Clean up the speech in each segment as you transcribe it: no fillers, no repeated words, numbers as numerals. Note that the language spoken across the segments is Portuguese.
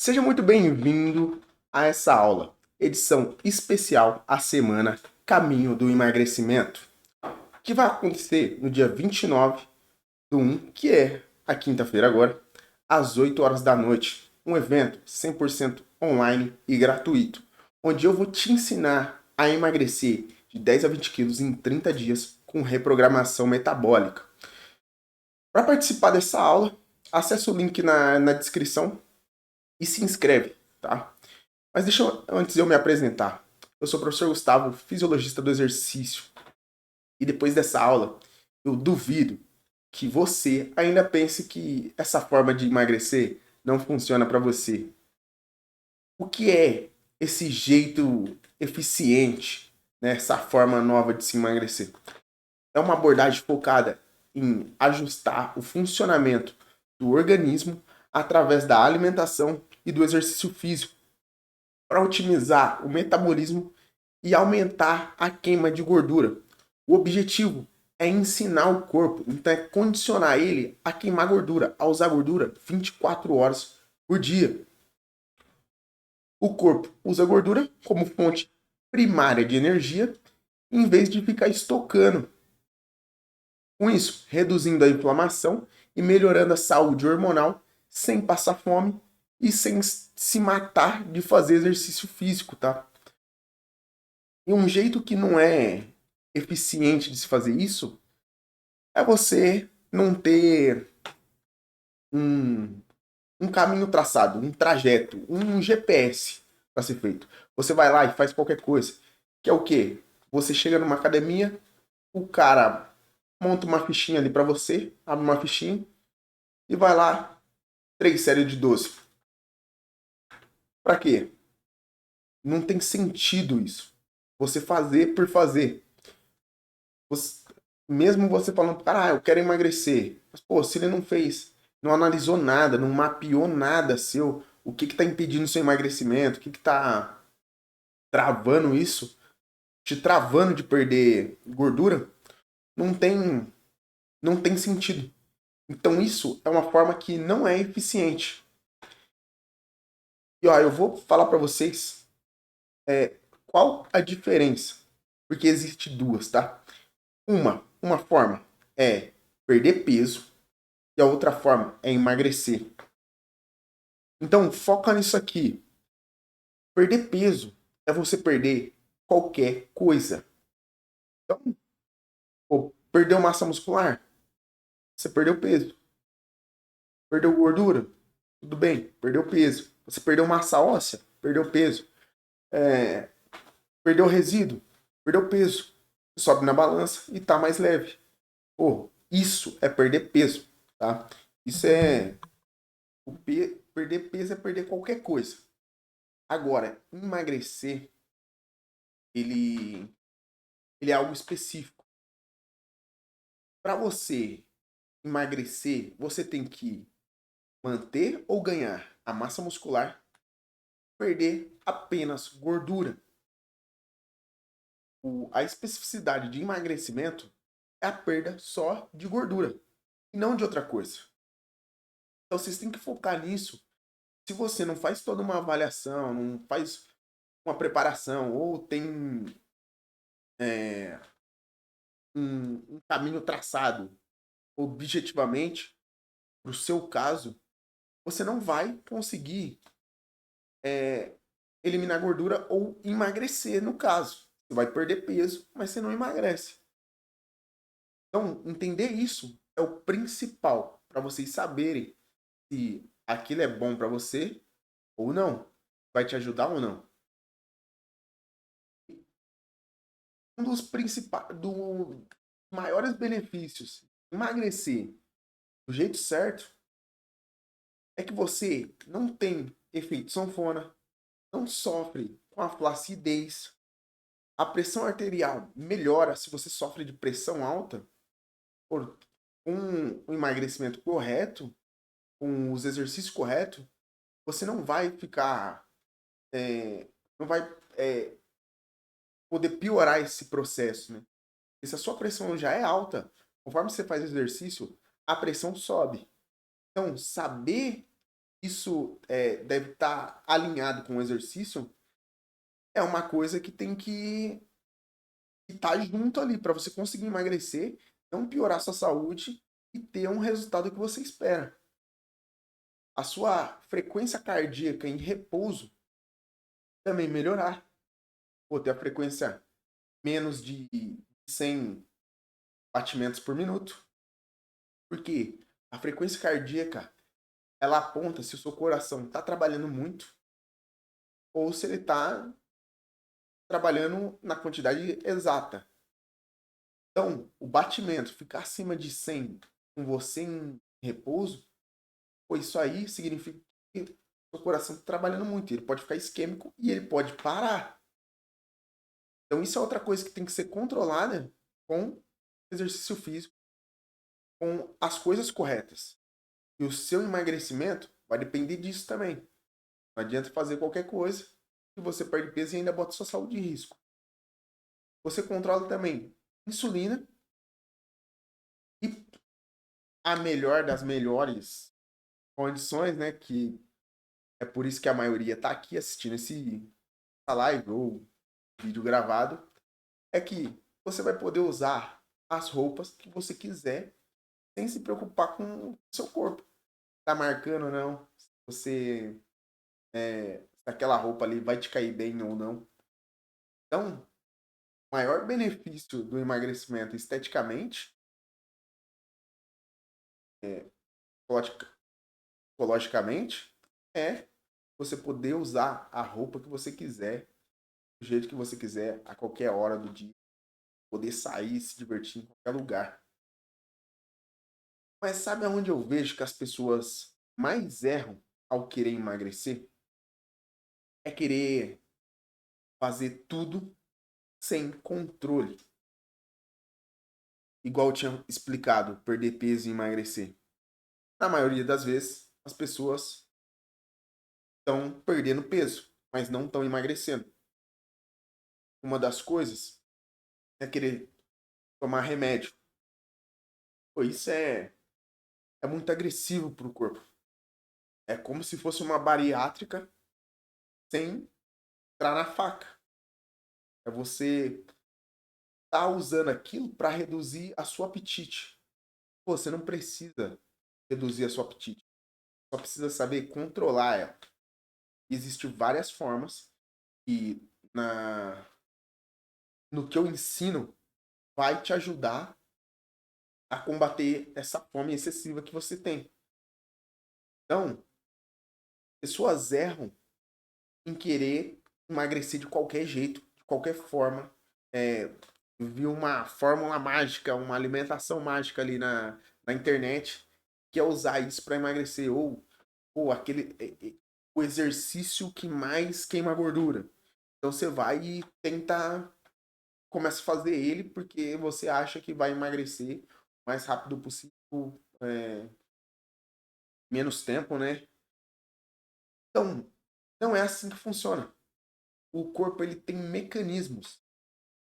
Seja muito bem-vindo a essa aula, edição especial à semana Caminho do Emagrecimento, que vai acontecer no dia 29/1, que é a quinta-feira agora, às 8 horas da noite. Um evento 100% online e gratuito, onde eu vou te ensinar a emagrecer de 10 a 20 quilos em 30 dias com reprogramação metabólica. Para participar dessa aula, acesse o link na descrição e se inscreve, tá? Mas antes de eu me apresentar. Eu sou o professor Gustavo, fisiologista do exercício. E depois dessa aula, eu duvido que você ainda pense que essa forma de emagrecer não funciona para você. O que é esse jeito eficiente, né? Essa forma nova de se emagrecer? É uma abordagem focada em ajustar o funcionamento do organismo através da alimentação e do exercício físico para otimizar o metabolismo e aumentar a queima de gordura. O objetivo é ensinar o corpo, então é condicionar ele a queimar gordura, a usar gordura 24 horas por dia. O corpo usa gordura como fonte primária de energia, em vez de ficar estocando. Com isso, reduzindo a inflamação e melhorando a saúde hormonal sem passar fome e sem se matar de fazer exercício físico, tá? E um jeito que não é eficiente de se fazer isso é você não ter um, um caminho traçado, um trajeto, um GPS para ser feito. Você vai lá e faz qualquer coisa. Que é o quê? Você chega numa academia, o cara monta uma fichinha ali para você, abre uma fichinha e vai lá, 3 séries de 12. Para quê? Não tem sentido isso. Você fazer por fazer. Você, mesmo você falando, cara, eu quero emagrecer. Mas, pô, se ele não fez, não analisou nada, não mapeou nada seu, o que que tá impedindo o seu emagrecimento, o que que tá travando isso, te travando de perder gordura, não tem, não tem sentido. Então isso é uma forma que não é eficiente. E ó, eu vou falar para vocês qual a diferença, porque existe duas, tá? Uma forma é perder peso e a outra forma é emagrecer. Então, foca nisso aqui. Perder peso é você perder qualquer coisa. Então, pô, perdeu massa muscular, você perdeu peso. Perdeu gordura, tudo bem, perdeu peso. Você perdeu massa óssea, perdeu peso. É, perdeu resíduo, perdeu peso. Sobe na balança e tá mais leve. Pô, isso é perder peso, tá? Isso é... Perder peso é perder qualquer coisa. Agora, emagrecer, ele, ele é algo específico. Para você emagrecer, você tem que manter ou ganhar a massa muscular, perder apenas gordura. A especificidade de emagrecimento é a perda só de gordura e não de outra coisa. Então vocês têm que focar nisso. Se você não faz toda uma avaliação, não faz uma preparação ou tem é, um caminho traçado objetivamente para o seu caso, você não vai conseguir eliminar gordura ou emagrecer, no caso. Você vai perder peso, mas você não emagrece. Então, entender isso é o principal para vocês saberem se aquilo é bom para você ou não. Vai te ajudar ou não. Um dos principais, maiores benefícios de emagrecer do jeito certo é que você não tem efeito sanfona, não sofre com a flacidez, a pressão arterial melhora se você sofre de pressão alta por um emagrecimento correto, com os exercícios corretos, você não vai ficar, não vai poder piorar esse processo, né? E se a sua pressão já é alta, conforme você faz exercício, a pressão sobe. Então, saber isso deve estar alinhado com o exercício, é uma coisa que tem que estar junto ali para você conseguir emagrecer, não piorar sua saúde e ter um resultado que você espera. A sua frequência cardíaca em repouso também melhorar. Pô, ter a frequência menos de 100 batimentos por minuto. Porque a frequência cardíaca, ela aponta se o seu coração está trabalhando muito ou se ele está trabalhando na quantidade exata. Então, o batimento ficar acima de 100 com você em repouso, pois isso aí significa que o seu coração está trabalhando muito. Ele pode ficar isquêmico e ele pode parar. Então, isso é outra coisa que tem que ser controlada com exercício físico, com as coisas corretas. E o seu emagrecimento vai depender disso também. Não adianta fazer qualquer coisa que você perde peso e ainda bota sua saúde em risco. Você controla também insulina e a melhor das melhores condições, né? Que é por isso que a maioria está aqui assistindo essa live ou vídeo gravado, é que você vai poder usar as roupas que você quiser sem se preocupar com o seu corpo. Tá marcando ou não? Se você se aquela roupa ali vai te cair bem ou não. Então, o maior benefício do emagrecimento esteticamente, psicologicamente, é você poder usar a roupa que você quiser, do jeito que você quiser, a qualquer hora do dia, poder sair, se divertir em qualquer lugar. Mas sabe aonde eu vejo que as pessoas mais erram ao querer emagrecer? É querer fazer tudo sem controle. Igual eu tinha explicado, perder peso e emagrecer. Na maioria das vezes, as pessoas estão perdendo peso, mas não estão emagrecendo. Uma das coisas é querer tomar remédio. Pô, isso é muito agressivo para o corpo. É como se fosse uma bariátrica sem entrar na faca. É você tá usando aquilo para reduzir a sua apetite. Pô, você não precisa reduzir a sua apetite. Só precisa saber controlar ela. Existem várias formas e no que eu ensino vai te ajudar a combater essa fome excessiva que você tem. Então, pessoas erram em querer emagrecer de qualquer jeito, de qualquer forma. É, vi uma fórmula mágica, uma alimentação mágica ali na internet, que é usar isso para emagrecer. Ou aquele o exercício que mais queima gordura. Então você vai e tenta, começa a fazer ele porque você acha que vai emagrecer o mais rápido possível, é, menos tempo, né? Então, não é assim que funciona. O corpo ele tem mecanismos.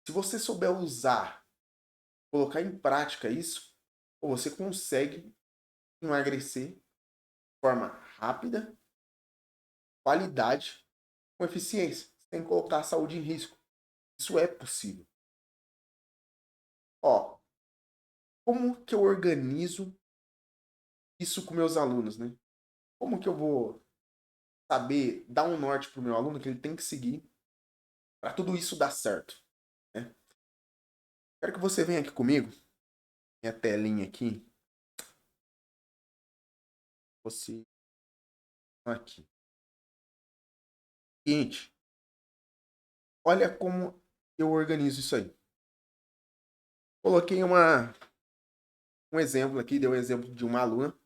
Se você souber usar, colocar em prática isso, você consegue emagrecer de forma rápida, qualidade, com eficiência, sem colocar a saúde em risco. Isso é possível. Ó, como que eu organizo isso com meus alunos, né? Como que eu vou saber dar um norte para o meu aluno que ele tem que seguir para tudo isso dar certo, né? Quero que você venha aqui comigo, minha telinha aqui, você aqui. Seguinte, olha como eu organizo isso aí. Coloquei um exemplo aqui, dei um exemplo de uma aluna,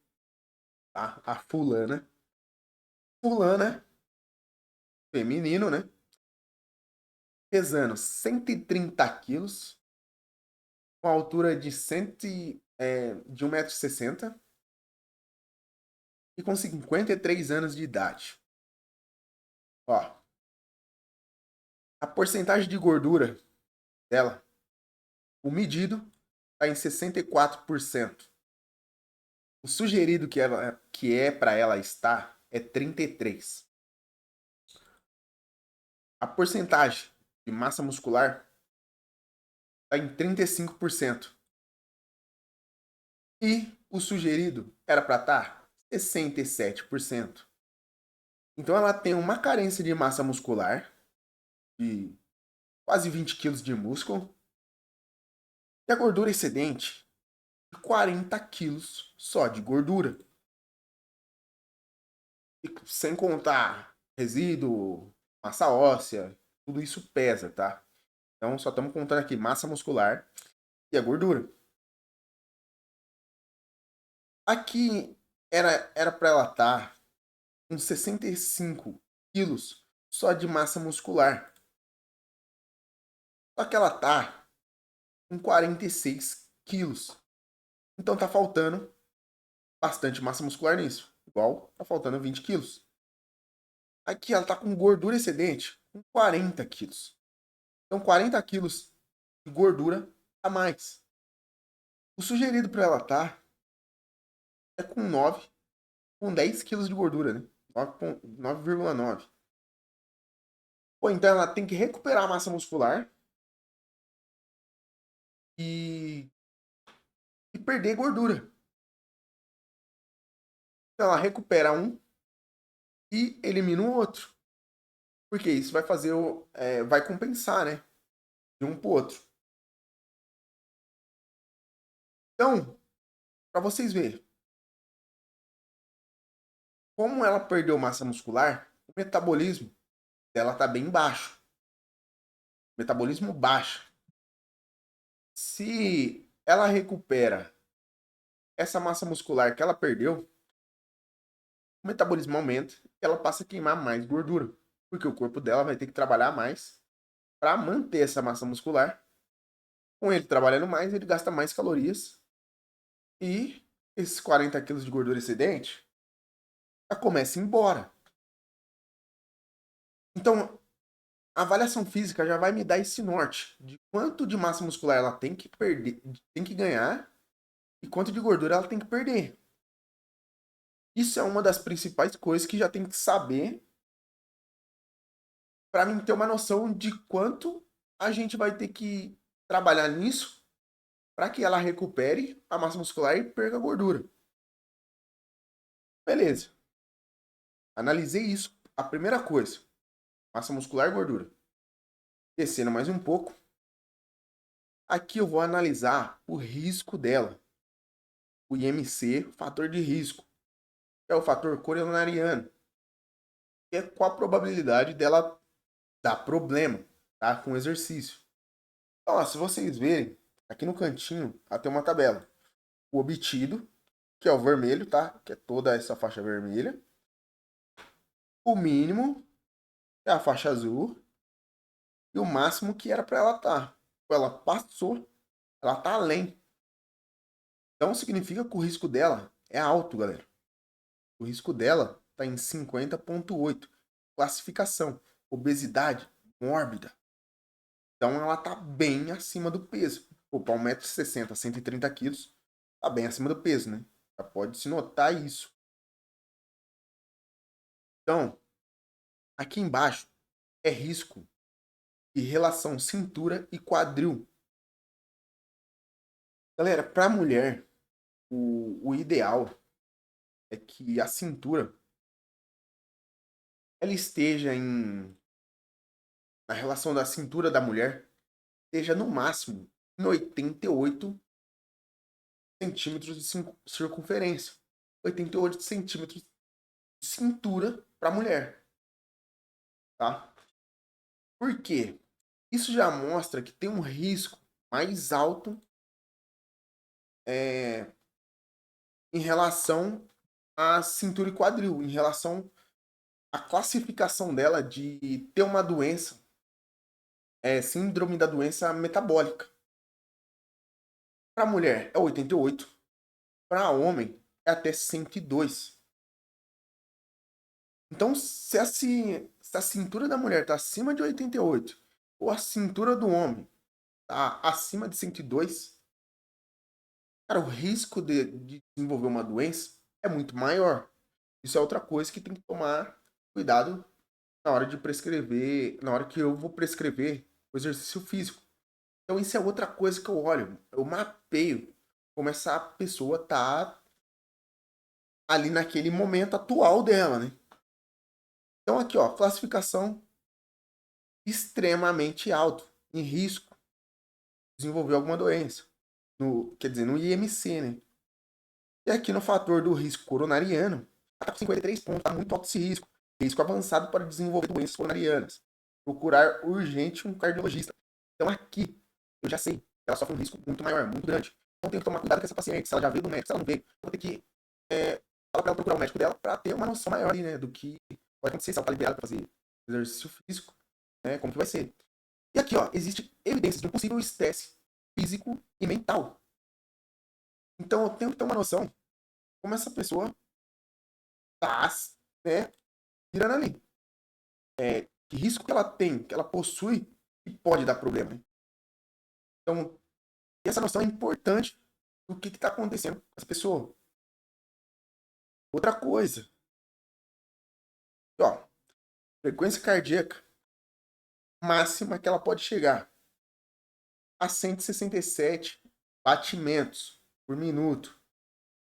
tá? A fulana. Fulana, feminino, né? Pesando 130 quilos, com altura de, de 1,60 m e com 53 anos de idade. Ó, a porcentagem de gordura dela, o medido, está em 64%. O sugerido que é para ela estar é 33. A porcentagem de massa muscular está em 35%. E o sugerido era para estar 67%. Então ela tem uma carência de massa muscular de quase 20 quilos de músculo e a gordura excedente de 40 quilos só de gordura. E sem contar resíduo, massa óssea, tudo isso pesa, tá? Então só estamos contando aqui massa muscular e a gordura. Aqui era para ela estar com 65 quilos só de massa muscular. Só que ela tá com 46 quilos. Então tá faltando bastante massa muscular nisso. Igual tá faltando 20 quilos. Aqui ela tá com gordura excedente com 40 quilos. Então 40 quilos de gordura a mais. O sugerido para ela tá é com 9, com 10 quilos de gordura, né? 9,9. Pô, então ela tem que recuperar a massa muscular e, e perder gordura. Então ela recupera um e elimina o outro. Porque isso vai fazer vai compensar, né? De um pro outro. Então, para vocês verem, como ela perdeu massa muscular, o metabolismo dela tá bem baixo. Metabolismo baixo. Se ela recupera essa massa muscular que ela perdeu, o metabolismo aumenta e ela passa a queimar mais gordura. Porque o corpo dela vai ter que trabalhar mais para manter essa massa muscular. Com ele trabalhando mais, ele gasta mais calorias. E esses 40 quilos de gordura excedente já começa a ir embora. Então, a avaliação física já vai me dar esse norte de quanto de massa muscular ela tem que perder, tem que ganhar e quanto de gordura ela tem que perder. Isso é uma das principais coisas que já tem que saber para mim ter uma noção de quanto a gente vai ter que trabalhar nisso para que ela recupere a massa muscular e perca a gordura. Beleza. Analisei isso. A primeira coisa, massa muscular e gordura. Descendo mais um pouco. Aqui eu vou analisar o risco dela. O IMC, fator de risco, que é o fator coronariano, que é qual a probabilidade dela dar problema, tá? Com exercício. Então, ó, se vocês verem, aqui no cantinho, tem uma tabela. O obtido, que é o vermelho, tá? Que é toda essa faixa vermelha. O mínimo, que é a faixa azul. E o máximo que era para ela estar. Ela passou, ela tá além. Então significa que o risco dela é alto, galera. O risco dela está em 50,8. Classificação: obesidade mórbida. Então ela está bem acima do peso. Pô, para 1,60 m, 130 quilos, está bem acima do peso, né? Já pode se notar isso. Então, aqui embaixo é risco e relação cintura e quadril. Galera, para a mulher, o ideal é que a cintura ela esteja na relação da cintura da mulher, esteja no máximo em 88 centímetros de circunferência. 88 centímetros de cintura para mulher. Tá? Por quê? Isso já mostra que tem um risco mais alto em relação à cintura e quadril, em relação à classificação dela de ter uma doença, síndrome da doença metabólica. Para mulher é 88, para homem é até 102. Então, se a cintura da mulher está acima de 88 ou a cintura do homem está acima de 102, cara, o risco de desenvolver uma doença é muito maior. Isso é outra coisa que tem que tomar cuidado na hora de prescrever, na hora que eu vou prescrever o exercício físico. Então isso é outra coisa que eu olho, eu mapeio como essa pessoa tá ali naquele momento atual dela, né? Então aqui, ó, classificação extremamente alto, em risco de desenvolver alguma doença. Quer dizer, no IMC, né? E aqui no fator do risco coronariano, tá com 53 pontos, tá muito alto esse risco. Risco avançado para desenvolver doenças coronarianas. Procurar urgente um cardiologista. Então aqui, eu já sei, ela sofre um risco muito maior, muito grande. Então tem que tomar cuidado com essa paciente, se ela já veio do médico, se ela não veio, eu vou ter que falar para ela procurar o médico dela para ter uma noção maior, né, do que pode acontecer, se ela está liberada para fazer exercício físico, né, como que vai ser. E aqui, ó, existe evidências de um possível estresse físico e mental. Então eu tenho que ter uma noção como essa pessoa tá, né, virando ali. Que risco que ela tem, que ela possui e pode dar problema. Então, essa noção é importante do que está acontecendo com essa pessoa. Outra coisa, ó, frequência cardíaca máxima que ela pode chegar a 167 batimentos por minuto.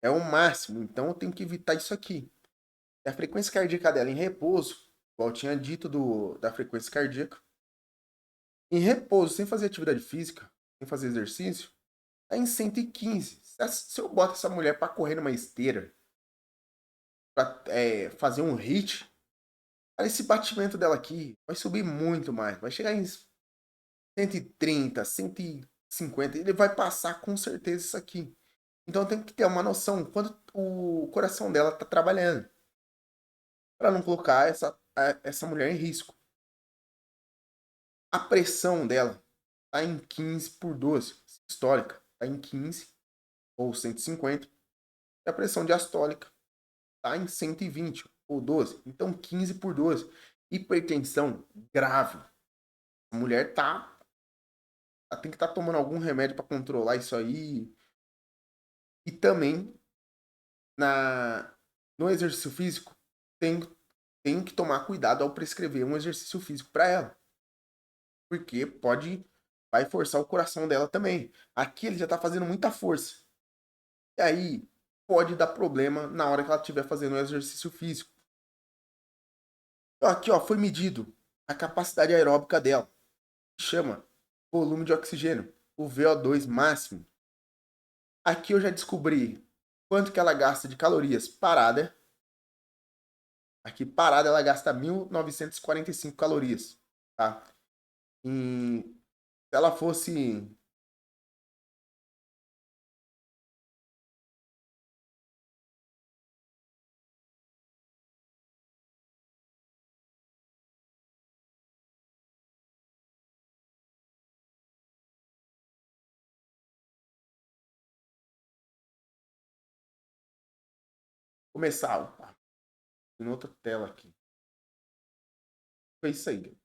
É o máximo, então eu tenho que evitar isso aqui. E a frequência cardíaca dela em repouso, igual eu tinha dito da frequência cardíaca, em repouso, sem fazer atividade física, sem fazer exercício, é em 115. Se eu boto essa mulher para correr numa esteira, para fazer um hit, esse batimento dela aqui vai subir muito mais. Vai chegar em 130, 150. Ele vai passar com certeza isso aqui. Então tem que ter uma noção quando o coração dela está trabalhando. Para não colocar essa mulher em risco. A pressão dela está em 15 por 12. Histórica está em 15 ou 150. E a pressão diastólica está em 120 ou 12. Então 15 por 12. Hipertensão grave. A mulher tem que estar tomando algum remédio para controlar isso aí. E também no exercício físico tem que tomar cuidado ao prescrever um exercício físico para ela. Porque vai forçar o coração dela também. Aqui ele já está fazendo muita força. E aí pode dar problema na hora que ela estiver fazendo o exercício físico. Então, aqui, ó, foi medido a capacidade aeróbica dela. Chama volume de oxigênio, o VO2 máximo. Aqui eu já descobri quanto que ela gasta de calorias parada. Aqui parada ela gasta 1.945 calorias, tá? Se ela fosse começar, opa, em outra tela aqui. Foi isso aí.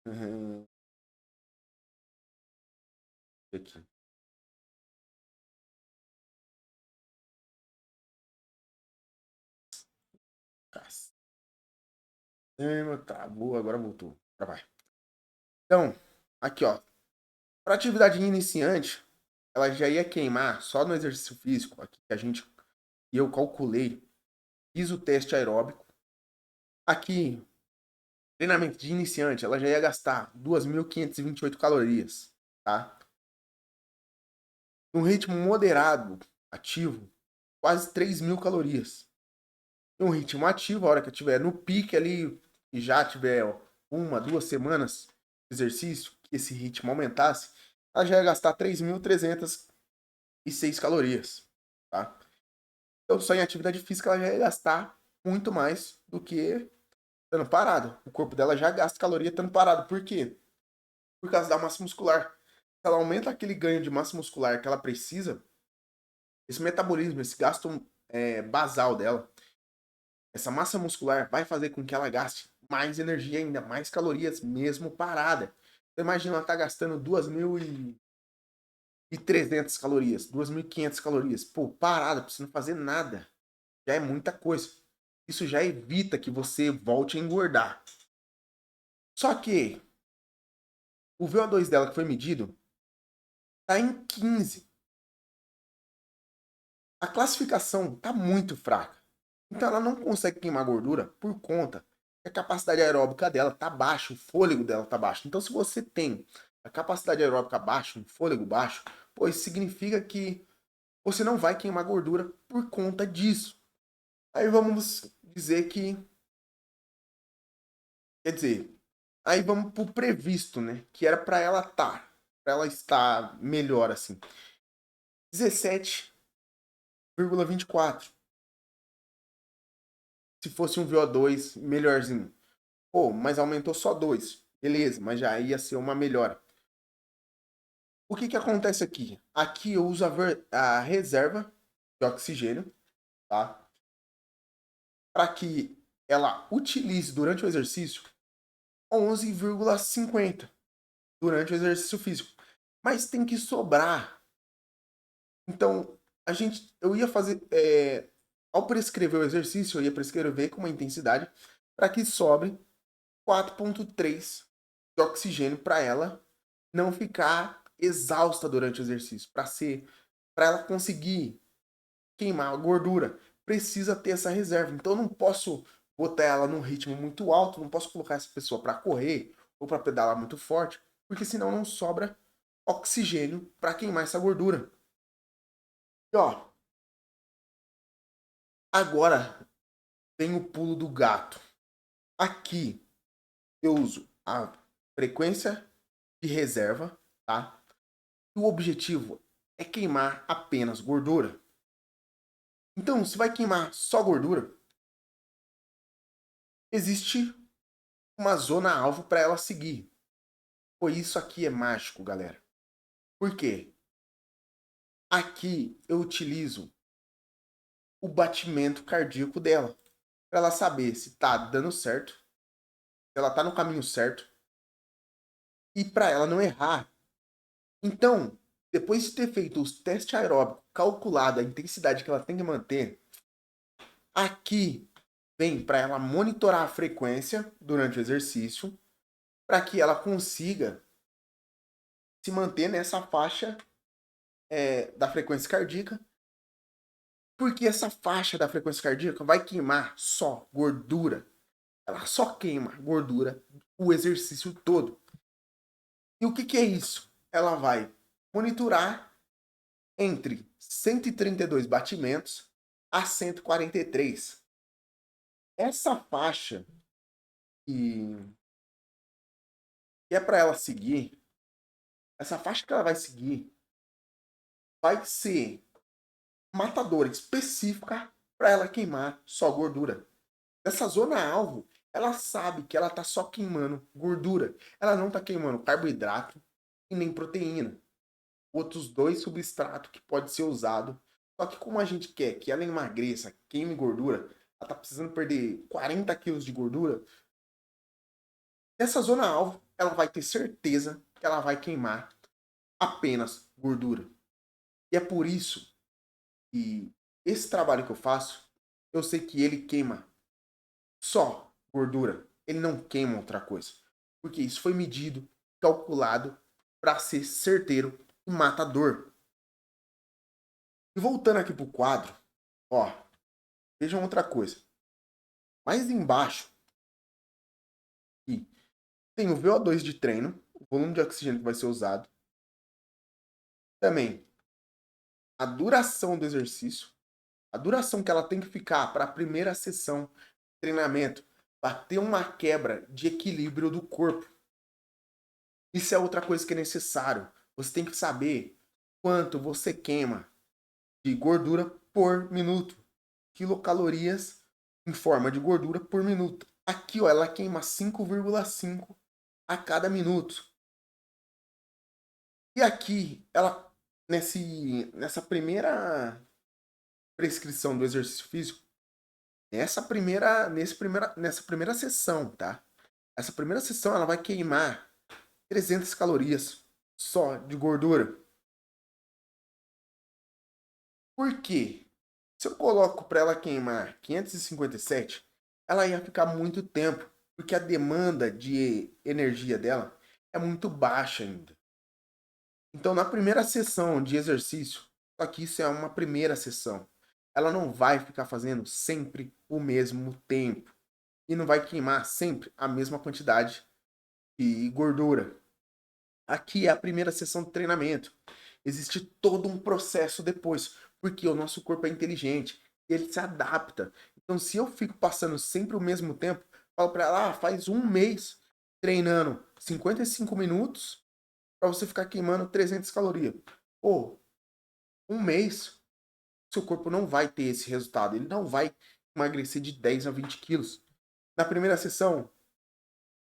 Uhum. Aqui. Travou, agora voltou. Vai. Então, aqui, ó. Para atividade iniciante, ela já ia queimar só no exercício físico, aqui que eu calculei, fiz o teste aeróbico. Aqui, treinamento de iniciante, ela já ia gastar 2.528 calorias, tá? Num ritmo moderado, ativo, quase 3.000 calorias. Num ritmo ativo, a hora que eu estiver no pique ali, e já tiver 1, 2 semanas de exercício, que esse ritmo aumentasse, ela já ia gastar 3.306 calorias, tá? Então, só em atividade física, ela já ia gastar muito mais do que estando parado. O corpo dela já gasta caloria estando parado. Por quê? Por causa da massa muscular. Se ela aumenta aquele ganho de massa muscular que ela precisa, esse metabolismo, esse gasto basal dela, essa massa muscular vai fazer com que ela gaste mais energia ainda, mais calorias, mesmo parada. Então, imagina ela tá gastando 2.300 calorias, 2.500 calorias. Pô, parada, precisa não fazer nada. já é muita coisa. Isso já evita que você volte a engordar. Só que o VO2 dela que foi medido tá em 15. A classificação tá muito fraca. Então ela não consegue queimar gordura por conta que a capacidade aeróbica dela tá baixa, o fôlego dela tá baixo. Então se você tem a capacidade aeróbica baixa, um fôlego baixo, pois significa que você não vai queimar gordura por conta disso. Aí vamos dizer que, quer dizer, aí vamos pro previsto, né? Que era para ela estar melhor assim. 17,24. Se fosse um VO2 melhorzinho. Pô, mas aumentou só 2. Beleza, mas já ia ser uma melhora. O que que acontece aqui? Aqui eu uso a reserva de oxigênio, tá? Para que ela utilize durante o exercício 11,50 durante o exercício físico. Mas tem que sobrar. Então, eu ia fazer, ao prescrever o exercício, eu ia prescrever com uma intensidade para que sobre 4,3 de oxigênio para ela não ficar exausta durante o exercício, para ela conseguir queimar a gordura, precisa ter essa reserva. Então eu não posso botar ela num ritmo muito alto, não posso colocar essa pessoa para correr ou para pedalar muito forte, porque senão não sobra oxigênio para queimar essa gordura. E ó, agora vem o pulo do gato. Aqui eu uso a frequência de reserva, tá? E o objetivo é queimar apenas gordura. Então, se vai queimar só gordura, existe uma zona alvo para ela seguir. Pô, isso aqui é mágico, galera. Por quê? Aqui eu utilizo o batimento cardíaco dela, para ela saber se tá dando certo, se ela tá no caminho certo e para ela não errar. Então, depois de ter feito os testes aeróbicos, calculado a intensidade que ela tem que manter, aqui vem para ela monitorar a frequência durante o exercício, para que ela consiga se manter nessa faixa da frequência cardíaca, porque essa faixa da frequência cardíaca vai queimar só gordura. Ela só queima gordura o exercício todo. E o que, que é isso? Ela vai monitorar entre 132 batimentos a 143. Essa faixa que, que é para ela seguir, essa faixa que ela vai ser matadora específica para ela queimar só gordura. Essa zona alvo, ela sabe que ela tá só queimando gordura. Ela não tá queimando carboidrato e nem proteína. Outros dois substratos que pode ser usado. Só que como a gente quer que ela emagreça, queime gordura, ela tá precisando perder 40 quilos de gordura, nessa zona alvo, ela vai ter certeza que ela vai queimar apenas gordura. E é por isso que esse trabalho que eu faço, eu sei que ele queima só gordura. Ele não queima outra coisa. Porque isso foi medido, calculado para ser certeiro e matador. E voltando aqui pro quadro, ó, vejam outra coisa. Mais embaixo, aqui, tem o VO2 de treino, o volume de oxigênio que vai ser usado. Também a duração do exercício, a duração que ela tem que ficar para a primeira sessão de treinamento, para ter uma quebra de equilíbrio do corpo. Isso é outra coisa que é necessário. Você tem que saber quanto você queima de gordura por minuto. Quilocalorias em forma de gordura por minuto. Aqui, ó, ela queima 5,5 a cada minuto. E aqui, ela nessa primeira prescrição do exercício físico, nessa primeira sessão, tá? Essa primeira sessão ela vai queimar 300 calorias só de gordura. Por quê? Se eu coloco para ela queimar 557, ela ia ficar muito tempo, porque a demanda de energia dela é muito baixa ainda. Então, na primeira sessão de exercício, só que isso é uma primeira sessão, ela não vai ficar fazendo sempre o mesmo tempo e não vai queimar sempre a mesma quantidade de gordura. Aqui é a primeira sessão de treinamento. Existe todo um processo depois, porque o nosso corpo é inteligente, ele se adapta. Então, se eu fico passando sempre o mesmo tempo, falo para ela, faz um mês treinando 55 minutos para você ficar queimando 300 calorias. Pô, um mês, seu corpo não vai ter esse resultado. Ele não vai emagrecer de 10 a 20 quilos. Na primeira sessão,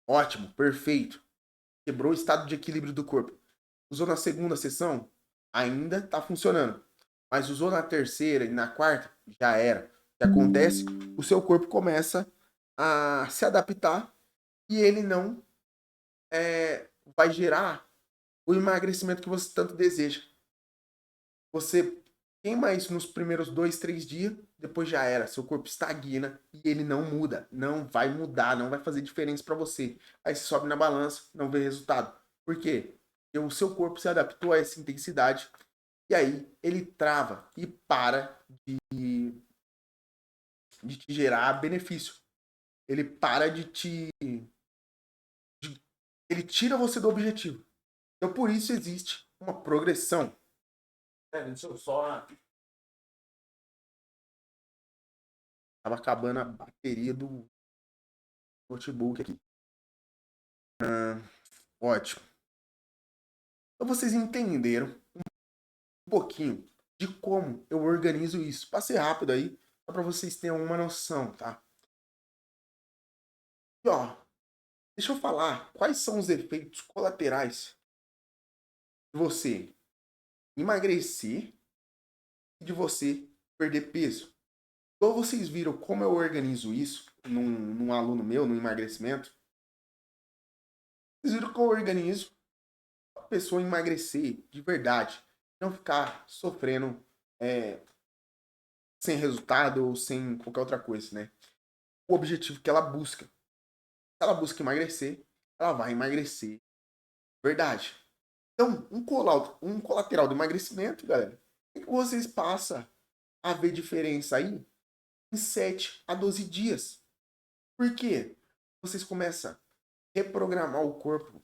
ótimo, perfeito. Quebrou o estado de equilíbrio do corpo. Usou na segunda sessão, ainda está funcionando. Mas usou na terceira e na quarta, já era. O que acontece? O seu corpo começa a se adaptar e ele não vai gerar o emagrecimento que você tanto deseja. Você queima isso nos primeiros 2, 3 dias, depois já era. Seu corpo estagna e ele não muda. Não vai mudar, não vai fazer diferença para você. Aí você sobe na balança, não vê resultado. Por quê? Porque o seu corpo se adaptou a essa intensidade e aí ele trava e para de te gerar benefício. Ele para de te. Ele tira você do objetivo. Então por isso existe uma progressão. Deixa eu só. Tava acabando a bateria do notebook aqui. Ótimo. Então vocês entenderam um pouquinho de como eu organizo isso. Passei rápido aí, só para vocês terem uma noção, tá? E ó, deixa eu falar quais são os efeitos colaterais de você emagrecer e de você perder peso. Então vocês viram como eu organizo isso num aluno meu, no emagrecimento. Vocês viram que eu organizo a pessoa emagrecer de verdade. Não ficar sofrendo sem resultado ou sem qualquer outra coisa, né? O objetivo que ela busca. Se ela busca emagrecer, ela vai emagrecer. Verdade. Então, um colateral do emagrecimento, galera, é que vocês passam a ver diferença aí em 7 a 12 dias. Por quê? Vocês começam a reprogramar o corpo.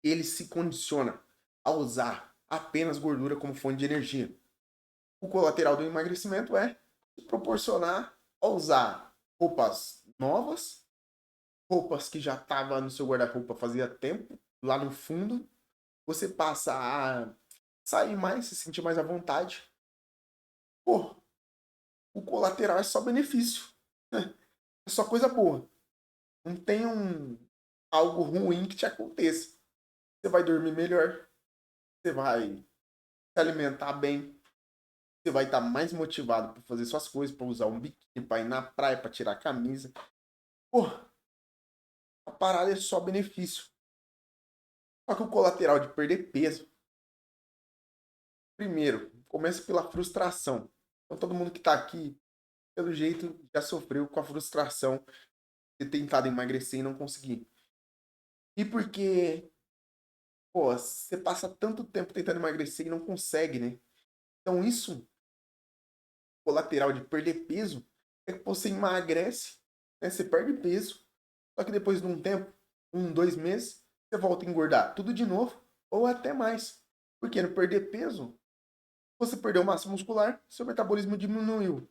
Ele se condiciona a usar apenas gordura como fonte de energia. O colateral do emagrecimento é proporcionar a usar roupas novas, roupas que já estavam no seu guarda-roupa fazia tempo, lá no fundo. Você passa a sair mais, se sentir mais à vontade. Pô, o colateral é só benefício. Né? É só coisa boa. Não tem algo ruim que te aconteça. Você vai dormir melhor. Você vai se alimentar bem. Você vai estar mais motivado para fazer suas coisas, para usar um biquíni, para ir na praia, para tirar a camisa. Pô, a parada é só benefício. Só que o colateral de perder peso, primeiro, começa pela frustração. Então todo mundo que está aqui, pelo jeito, já sofreu com a frustração de ter tentado emagrecer e não conseguir. E porque, pô, você passa tanto tempo tentando emagrecer e não consegue, né? Então isso, colateral de perder peso, é que você emagrece, né? Você perde peso, só que depois de um tempo, 1, 2 meses, você volta a engordar tudo de novo, ou até mais. Porque no perder peso, você perdeu massa muscular, seu metabolismo diminuiu.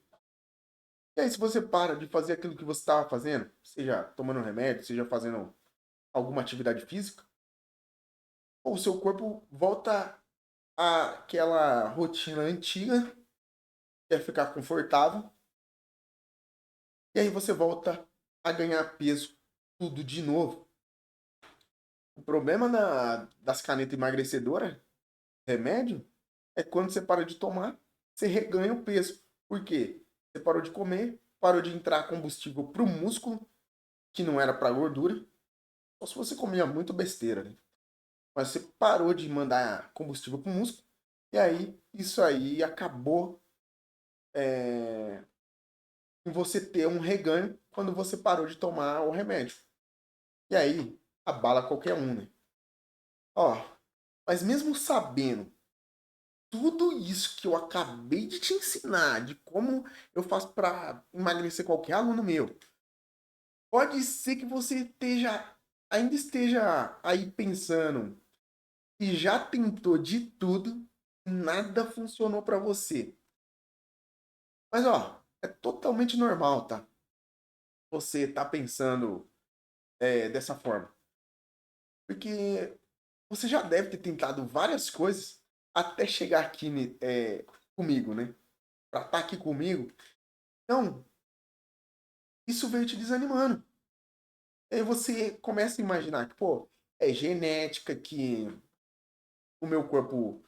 E aí, se você para de fazer aquilo que você estava fazendo, seja tomando remédio, seja fazendo alguma atividade física, o seu corpo volta àquela rotina antiga, que é ficar confortável, e aí você volta a ganhar peso tudo de novo. O problema das canetas emagrecedoras, remédio, é quando você para de tomar, você reganha o peso. Por quê? Você parou de comer, parou de entrar combustível para o músculo, que não era para gordura, só se você comia muito besteira, né? Mas você parou de mandar combustível para o músculo, e aí isso aí acabou é, em você ter um reganho quando você parou de tomar o remédio. E aí, abala qualquer um, né? Ó, mas mesmo sabendo tudo isso que eu acabei de te ensinar, de como eu faço para emagrecer qualquer aluno meu, pode ser que você ainda esteja aí pensando e já tentou de tudo e nada funcionou para você. Mas ó, é totalmente normal, tá? Você tá pensando dessa forma. Porque você já deve ter tentado várias coisas até chegar aqui comigo, né? Pra estar aqui comigo. Então, isso veio te desanimando. Aí você começa a imaginar que, pô, é genética, que o meu corpo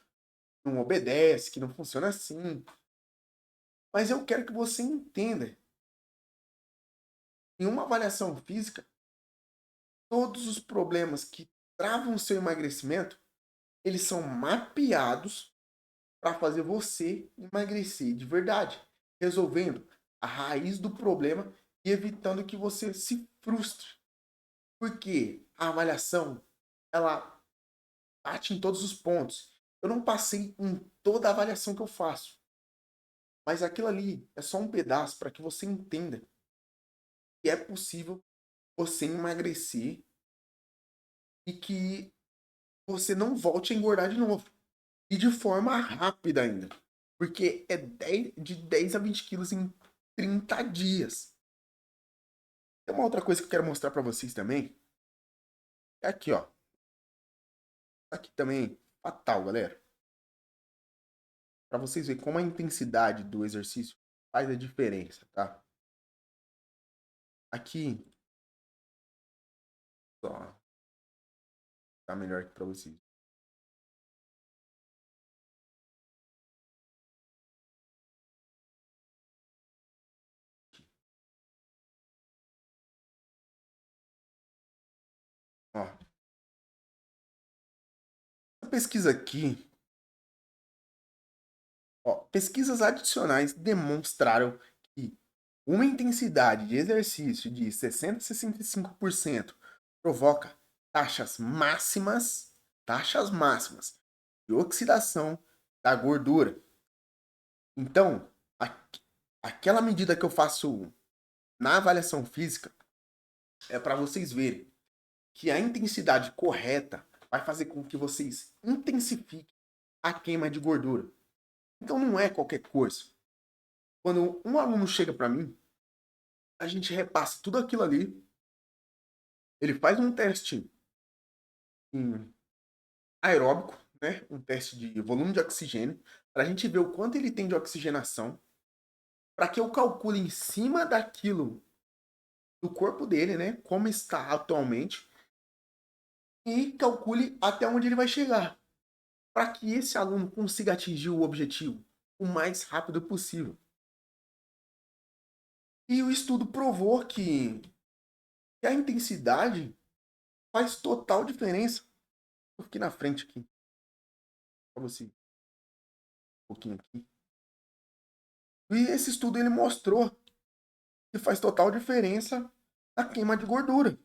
não obedece, que não funciona assim. Mas eu quero que você entenda. Em uma avaliação física, todos os problemas que travam o seu emagrecimento, eles são mapeados para fazer você emagrecer de verdade, resolvendo a raiz do problema e evitando que você se frustre. Porque a avaliação, ela bate em todos os pontos. Eu não passei em toda a avaliação que eu faço, mas aquilo ali é só um pedaço para que você entenda que é possível você emagrecer e que você não volte a engordar de novo. E de forma rápida ainda. Porque é de 10 a 20 quilos em 30 dias. Tem uma outra coisa que eu quero mostrar para vocês também. É aqui, ó. Aqui também, fatal, galera. Para vocês verem como a intensidade do exercício faz a diferença, tá? Aqui, ó, tá melhor aqui para vocês. Ó, a pesquisa aqui, ó, pesquisas adicionais demonstraram que uma intensidade de exercício de 60 a 65% provoca taxas máximas de oxidação da gordura. Então, aquela medida que eu faço na avaliação física é para vocês verem que a intensidade correta vai fazer com que vocês intensifiquem a queima de gordura. Então não é qualquer coisa. Quando um aluno chega para mim, a gente repassa tudo aquilo ali, ele faz um teste em aeróbico, né? Um teste de volume de oxigênio, para a gente ver o quanto ele tem de oxigenação, para que eu calcule em cima daquilo do corpo dele, né? Como está atualmente, e calcule até onde ele vai chegar, para que esse aluno consiga atingir o objetivo o mais rápido possível. E o estudo provou que a intensidade faz total diferença. Eu fiquei na frente aqui, para você, um pouquinho aqui. E esse estudo ele mostrou que faz total diferença na queima de gordura.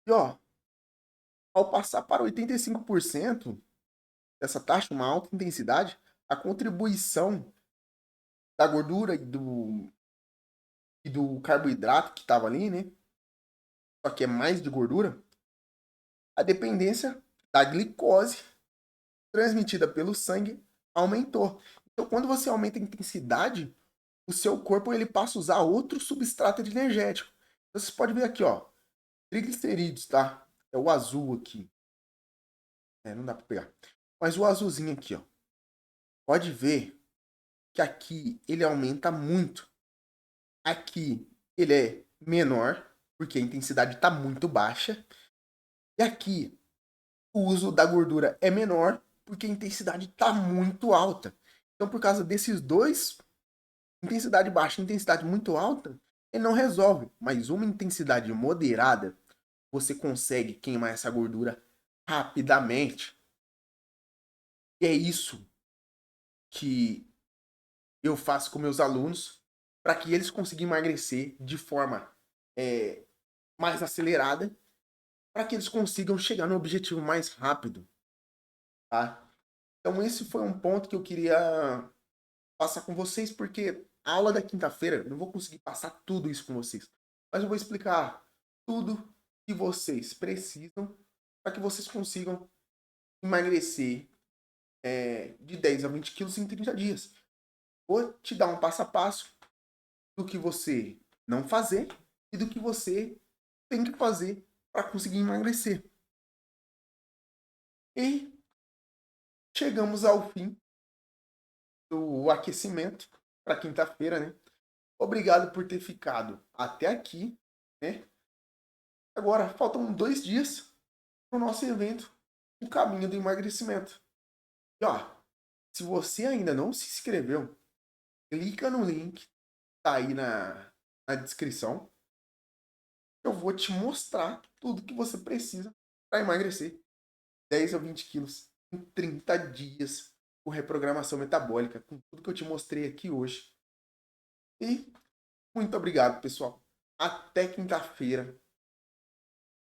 E ó, ao passar para 85% dessa taxa, uma alta intensidade, a contribuição da gordura e do carboidrato que estava ali, né? Só que é mais de gordura, a dependência da glicose transmitida pelo sangue aumentou. Então, quando você aumenta a intensidade, o seu corpo ele passa a usar outro substrato energético. Então, você pode ver aqui, ó, triglicerídeos, tá? É o azul aqui. Não dá para pegar. Mas o azulzinho aqui, ó. Pode ver que aqui ele aumenta muito. Aqui ele é menor, porque a intensidade está muito baixa. E aqui o uso da gordura é menor, porque a intensidade está muito alta. Então, por causa desses dois, intensidade baixa e intensidade muito alta, ele não resolve. Mas uma intensidade moderada, você consegue queimar essa gordura rapidamente. E é isso que eu faço com meus alunos para que eles consigam emagrecer de forma mais acelerada, para que eles consigam chegar no objetivo mais rápido, tá? Então esse foi um ponto que eu queria passar com vocês, porque a aula da quinta-feira, eu não vou conseguir passar tudo isso com vocês, mas eu vou explicar tudo que vocês precisam para que vocês consigam emagrecer de 10 a 20 quilos em 30 dias. Vou te dar um passo a passo do que você não fazer e do que você tem que fazer para conseguir emagrecer. E chegamos ao fim do aquecimento para quinta-feira, né? Obrigado por ter ficado até aqui, né? Agora faltam 2 dias para o nosso evento, o caminho do emagrecimento. E ó, se você ainda não se inscreveu, clica no link que tá aí na descrição. Eu vou te mostrar tudo que você precisa para emagrecer 10 a 20 quilos em 30 dias com reprogramação metabólica, com tudo que eu te mostrei aqui hoje. E muito obrigado, pessoal. Até quinta-feira.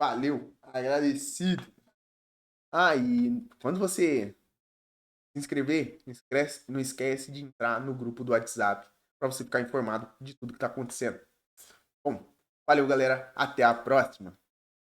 Valeu, agradecido. E quando você se inscrever, não esquece de entrar no grupo do WhatsApp para você ficar informado de tudo que está acontecendo. Bom, valeu, galera. Até a próxima.